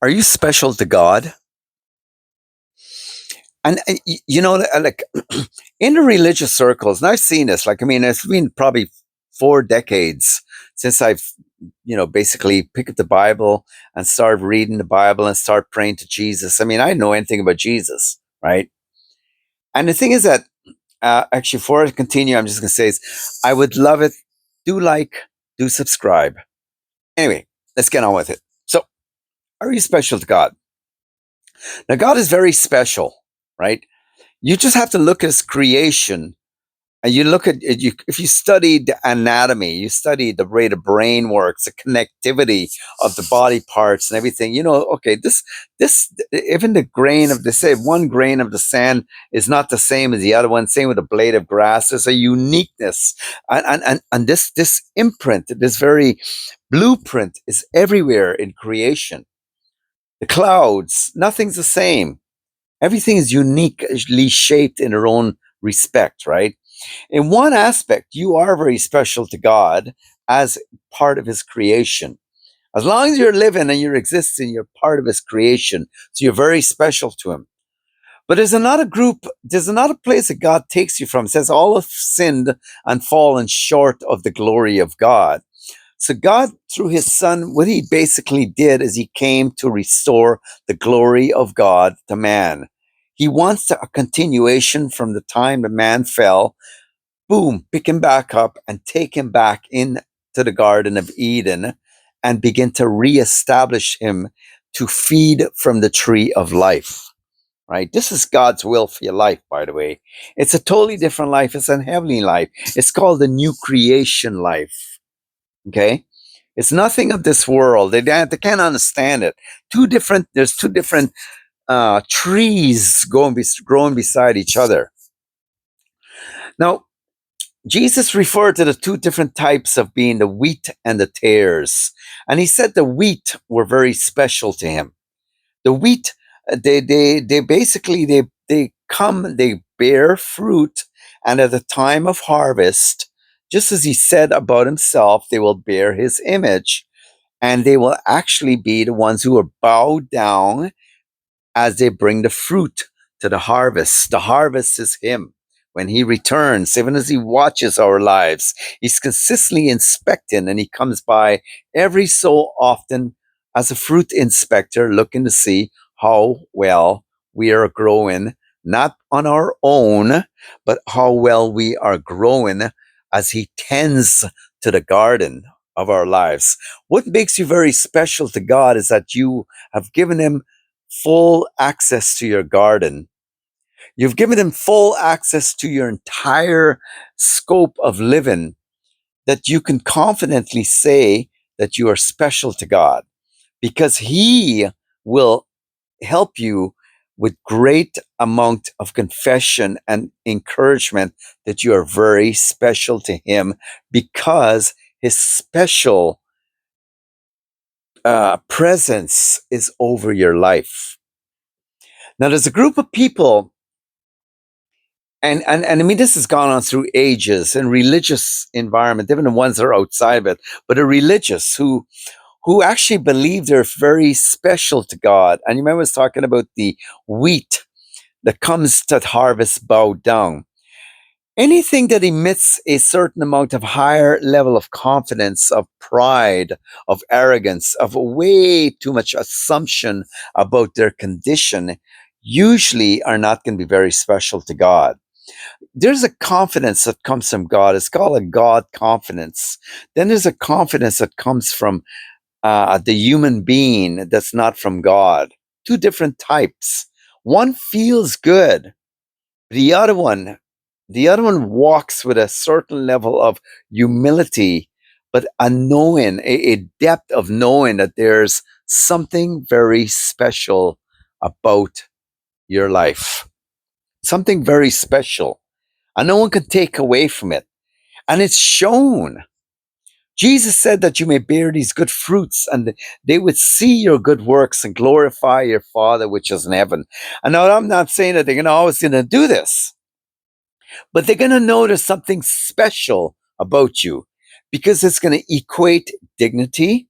Are you special to God? Like in the religious circles, and I've seen this. Like, I mean, it's been probably 4 decades since I've, basically picked up the Bible and started reading the Bible and start praying to Jesus. I mean, I didn't know anything about Jesus, right? And the thing is that, actually, before I continue, I'm just going to say, I would love it. Do like, do subscribe. Anyway, let's get on with it. So, are you special to God? Now, God is very special, right? You just have to look at his creation, and you look at it. If you study the anatomy, you study the way the brain works, the connectivity of the body parts and everything. Okay, this even the grain of, they say one grain of the sand is not the same as the other one. Same with a blade of grass. There's a uniqueness, and this imprint, this very blueprint, is everywhere in creation. The clouds, nothing's the same. Everything is uniquely shaped in their own respect, right? In one aspect, you are very special to God as part of his creation. As long as you're living and you're existing, you're part of his creation. So you're very special to him. But there's another place that God takes you from. It says, all have sinned and fallen short of the glory of God. So God, through his son, what he basically did is he came to restore the glory of God to man. He wants a continuation from the time the man fell. Boom, pick him back up and take him back into the Garden of Eden and begin to reestablish him to feed from the tree of life. Right? This is God's will for your life, by the way. It's a totally different life. It's a heavenly life. It's called the new creation life. Okay? It's nothing of this world. They can't understand it. There's two different trees growing beside each other. Now, Jesus referred to the two different types of being the wheat and the tares. And he said the wheat were very special to him. The wheat, they basically, they bear fruit. And at the time of harvest, just as he said about himself, they will bear his image. And they will actually be the ones who are bowed down as they bring the fruit to the harvest. The harvest is him. When he returns, even as he watches our lives, he's consistently inspecting, and he comes by every so often as a fruit inspector looking to see how well we are growing, not on our own, but how well we are growing as he tends to the garden of our lives. What makes you very special to God is that you have given him full access to your garden. You've given him full access to your entire scope of living, that you can confidently say that you are special to God, because he will help you with great amount of confession and encouragement that you are very special to him, because his special presence is over your life. Now, there's a group of people, and I mean, this has gone on through ages and religious environment, even the ones that are outside of it, but the religious who actually believe they're very special to God. And you remember I was talking about the wheat that comes to harvest bowed down. Anything that emits a certain amount of higher level of confidence, of pride, of arrogance, of way too much assumption about their condition, usually are not going to be very special to God. There's a confidence that comes from God. It's called a God confidence. Then there's a confidence that comes from the human being that's not from God. Two different types. One feels good. The other one, the other one walks with a certain level of humility, but a knowing, a depth of knowing that there's something very special about your life. Something very special. And no one can take away from it. And it's shown. Jesus said that you may bear these good fruits, and they would see your good works and glorify your Father which is in heaven. And now, I'm not saying that they're always going to do this, but they're going to notice something special about you, because it's going to equate dignity,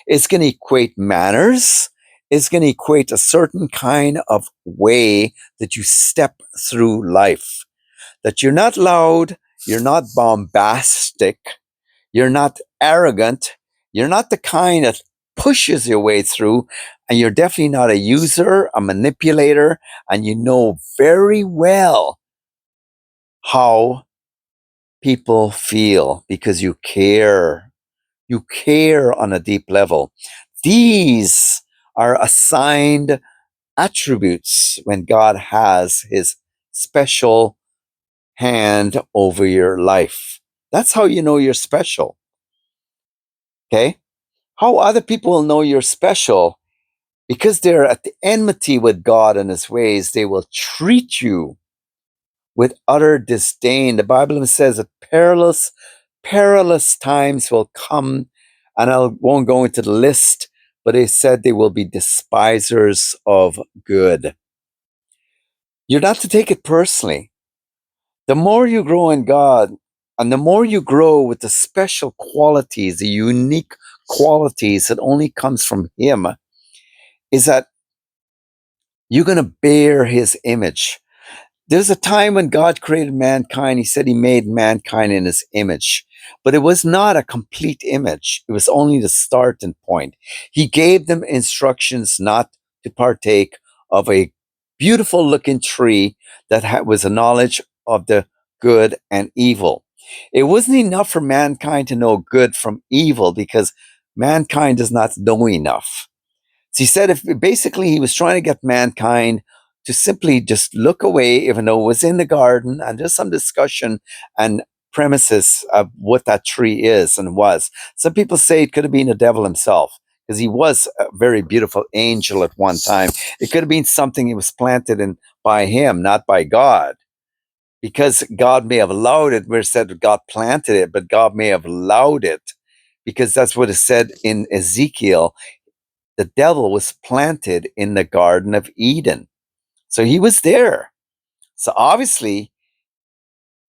it's going to equate manners, is going to equate a certain kind of way that you step through life. That you're not loud, you're not bombastic, you're not arrogant, you're not the kind that pushes your way through, and you're definitely not a user, a manipulator, and you know very well how people feel because you care. You care on a deep level. These are assigned attributes when God has his special hand over your life. That's how you know you're special. Okay? How other people will know you're special because they're at the enmity with God and his ways, they will treat you with utter disdain. The Bible even says that perilous times will come, and I won't go into the list, but they said they will be despisers of good. You're not to take it personally. The more you grow in God, and the more you grow with the special qualities, the unique qualities that only comes from him, is that you're going to bear his image. There's a time when God created mankind. He said he made mankind in his image, but it was not a complete image. It was only the starting point. He gave them instructions not to partake of a beautiful looking tree that was a knowledge of the good and evil. It wasn't enough for mankind to know good from evil because mankind does not know enough. So he said if basically he was trying to get mankind to simply just look away, even though it was in the garden, and there's some discussion and premises of what that tree is and was. Some people say it could have been the devil himself, because he was a very beautiful angel at one time. It could have been something he was planted in by him, not by God. Because God may have allowed it, where it said God planted it, but God may have allowed it, because that's what it said in Ezekiel. The devil was planted in the Garden of Eden. So he was there. So obviously,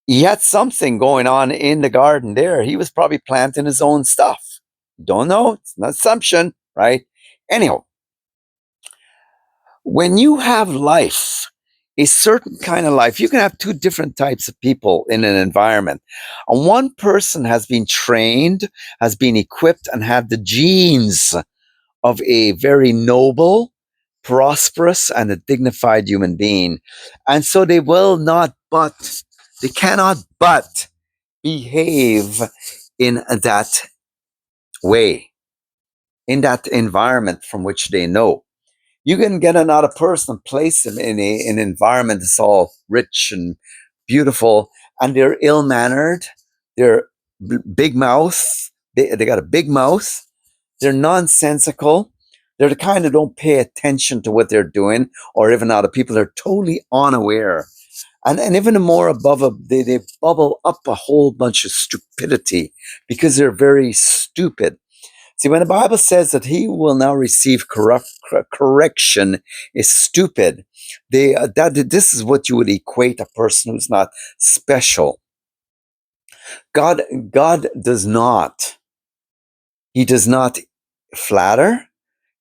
he had something going on in the garden there. He was probably planting his own stuff. Don't know. It's an assumption, right? Anyhow, when you have life, a certain kind of life, you can have two different types of people in an environment. And one person has been trained, has been equipped, and have the genes of a very noble, prosperous, and a dignified human being. And so they cannot but behave in that way, in that environment from which they know. You can get another person, place them in an environment that's all rich and beautiful, and they're ill mannered, they're big mouth, they got a big mouth, they're nonsensical. They're the kind that don't pay attention to what they're doing, or even other people. They're totally unaware. And even more above, they bubble up a whole bunch of stupidity because they're very stupid. See, when the Bible says that he will now receive correction is stupid, this is what you would equate a person who's not special. God does not. He does not flatter.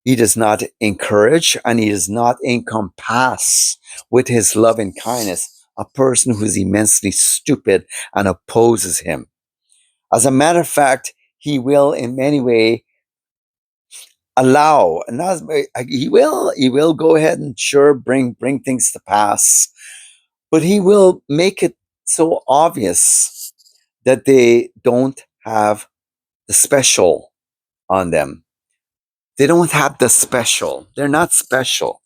He does not encourage, and he does not encompass with his loving kindness a person who is immensely stupid and opposes him. As a matter of fact, he will in many ways allow, and he will go ahead and sure bring things to pass, but he will make it so obvious that they don't have the special on them. They don't have the special. They're not special.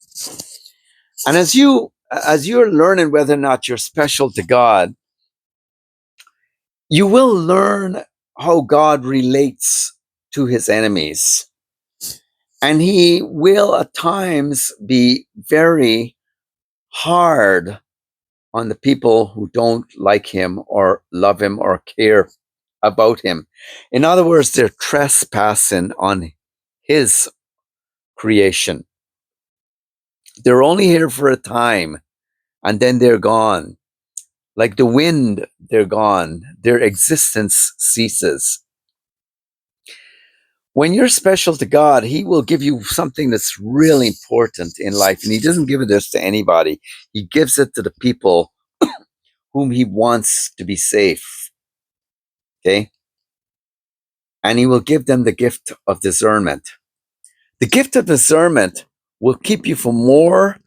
And as you're learning whether or not you're special to God, you will learn how God relates to his enemies. And he will at times be very hard on the people who don't like him or love him or care about him. In other words, they're trespassing on his creation. They're only here for a time, and then they're gone. Like the wind, they're gone. Their existence ceases. When you're special to God, He will give you something that's really important in life. And He doesn't give it just to anybody. He gives it to the people whom He wants to be safe. Okay? And He will give them the gift of discernment. The gift of discernment will keep you from more.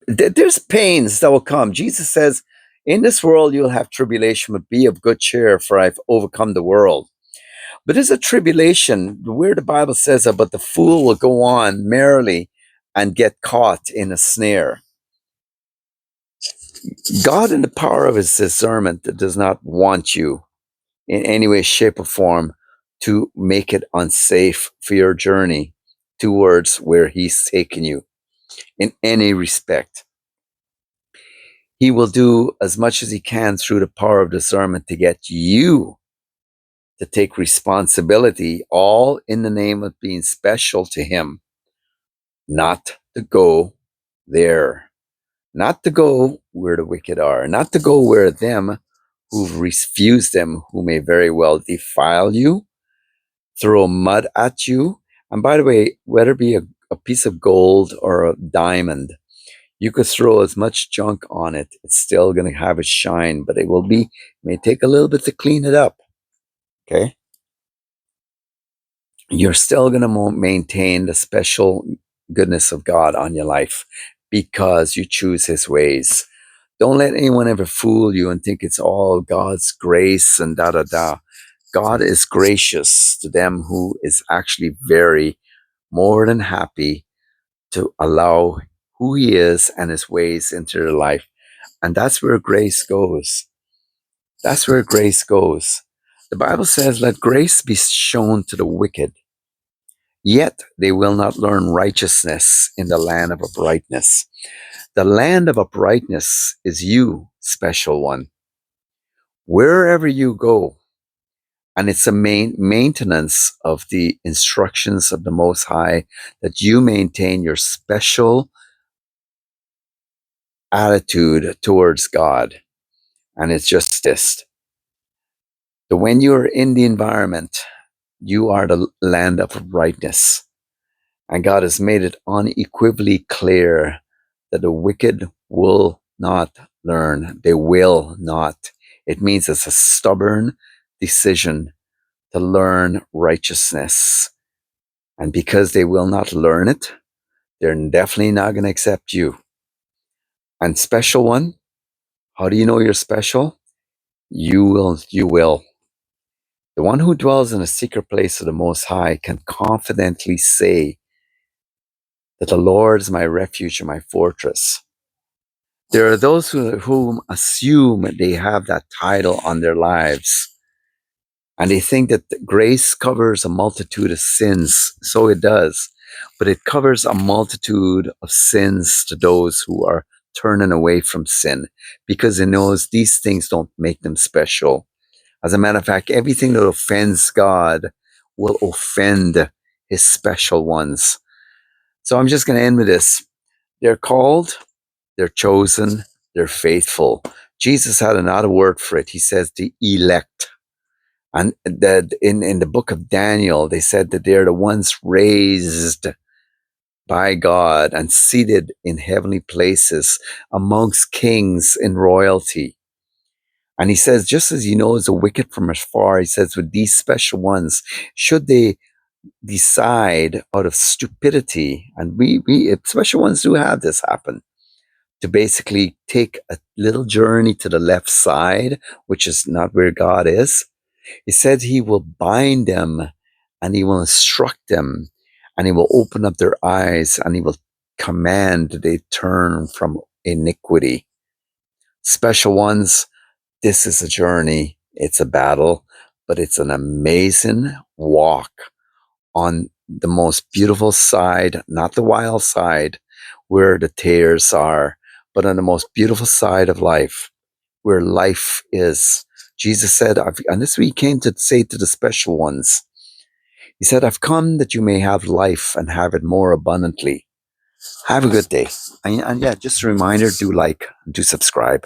There's pains that will come. Jesus says, in this world you'll have tribulation, but be of good cheer, for I've overcome the world. But there's a tribulation where the Bible says but the fool will go on merrily and get caught in a snare. God, in the power of His discernment, does not want you in any way, shape, or form to make it unsafe for your journey towards where He's taken you in any respect. He will do as much as He can through the power of discernment to get you to take responsibility, all in the name of being special to Him, not to go there, not to go where the wicked are, not to go where them who've refused Him, who may very well defile you, throw mud at you. And by the way, whether it be a piece of gold or a diamond, you could throw as much junk on it, it's still going to have a shine, but it may take a little bit to clean it up. Okay? You're still going to maintain the special goodness of God on your life because you choose His ways. Don't let anyone ever fool you and think it's all God's grace and da da da. God is gracious to them who is actually very more than happy to allow who He is and His ways into their life. And that's where grace goes. That's where grace goes. The Bible says, let grace be shown to the wicked, yet they will not learn righteousness in the land of uprightness. The land of uprightness is you, special one. Wherever you go, and it's a maintenance of the instructions of the Most High that you maintain your special attitude towards God. And it's just this. So when you're in the environment, you are the land of uprightness. And God has made it unequivocally clear that the wicked will not learn. They will not. It means it's a stubborn decision to learn righteousness. And because they will not learn it, they're definitely not going to accept you. And special one, how do you know you're special? You will. The one who dwells in the secret place of the Most High can confidently say that the Lord is my refuge and my fortress. There are those whom assume they have that title on their lives, and they think that grace covers a multitude of sins. So it does, but it covers a multitude of sins to those who are turning away from sin, because it knows these things don't make them special. As a matter of fact, everything that offends God will offend His special ones. So I'm just going to end with this. They're called, they're chosen, they're faithful. Jesus had another word for it. He says the elect. And that in the book of Daniel, they said that they're the ones raised by God and seated in heavenly places amongst kings in royalty. And he says, just as He knows the wicked from afar, He says, with these special ones, should they decide out of stupidity, and we special ones do have this happen, to basically take a little journey to the left side, which is not where God is. He said He will bind them and He will instruct them and He will open up their eyes and He will command that they turn from iniquity. Special ones, this is a journey, it's a battle, but it's an amazing walk on the most beautiful side, not the wild side where the tears are, but on the most beautiful side of life, where life is. Jesus said, and this we came to say to the special ones, He said, I've come that you may have life and have it more abundantly. Have a good day. And yeah, just a reminder, do like, do subscribe.